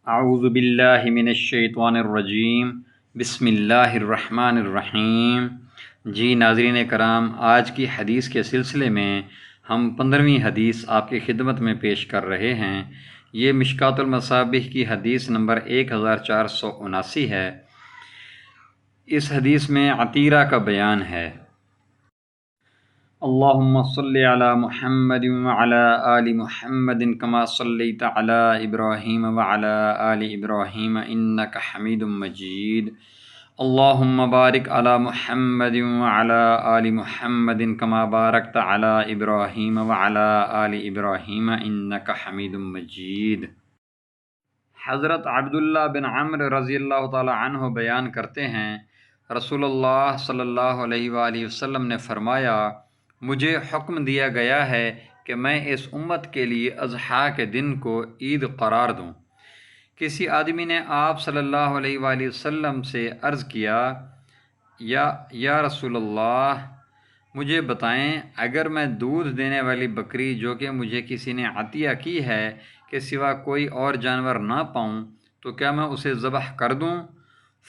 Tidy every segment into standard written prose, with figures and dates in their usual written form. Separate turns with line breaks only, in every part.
اعوذ باللہ من الشیطان الرجیم، بسم اللہ الرحمن الرحیم۔ جی ناظرین کرام، آج کی حدیث کے سلسلے میں ہم 15ویں حدیث آپ کی خدمت میں پیش کر رہے ہیں۔ یہ مشکوٰۃ المصابیح کی حدیث نمبر 1479 ہے۔ اس حدیث میں عطیرہ کا بیان ہے۔ اللہم صلی علی محمد وعلی آل محمد کما صلیت علی ابراہیم وعلی آل ابراہیم انک حمید مجید۔ اللہم بارک علی محمد وعلی آل محمد کما بارکت علی ابراہیم وعلی آل ابراہیم انک حمید مجید۔ حضرت عبداللہ بن عمرو رضی اللہ تعالی عنہ بیان کرتے ہیں، رسول اللہ صلی اللہ علیہ وآلہ وسلم نے فرمایا، مجھے حکم دیا گیا ہے کہ میں اس امت کے لیے اضحیٰ کے دن کو عید قرار دوں۔ کسی آدمی نے آپ صلی اللہ علیہ وآلہ وسلم سے عرض کیا، یا رسول اللہ، مجھے بتائیں، اگر میں دودھ دینے والی بکری جو کہ مجھے کسی نے عطیہ کی ہے کے سوا کوئی اور جانور نہ پاؤں تو کیا میں اسے ذبح کر دوں؟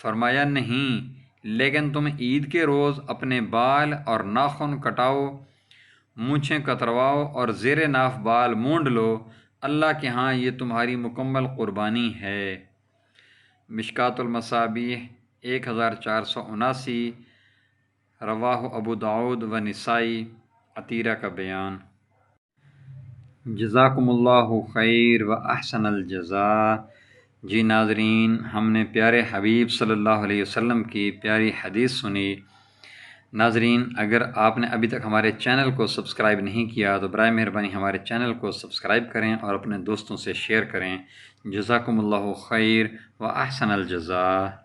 فرمایا، نہیں، لیکن تم عید کے روز اپنے بال اور ناخن کٹاؤ، مونچھیں کترواؤ اور زیر ناف بال مونڈ لو، اللہ کے ہاں یہ تمہاری مکمل قربانی ہے۔ مشکوٰۃ المصابیح 1479، رواہ ابو داؤد و نسائی۔ عطیرہ کا بیان۔ جزاکم اللہ خیر و احسن الجزاء۔ جی ناظرین، ہم نے پیارے حبیب صلی اللہ علیہ وسلم کی پیاری حدیث سنی۔ ناظرین، اگر آپ نے ابھی تک ہمارے چینل کو سبسکرائب نہیں کیا تو برائے مہربانی ہمارے چینل کو سبسکرائب کریں اور اپنے دوستوں سے شیئر کریں۔ جزاکم اللہ خیر و احسن الجزاء۔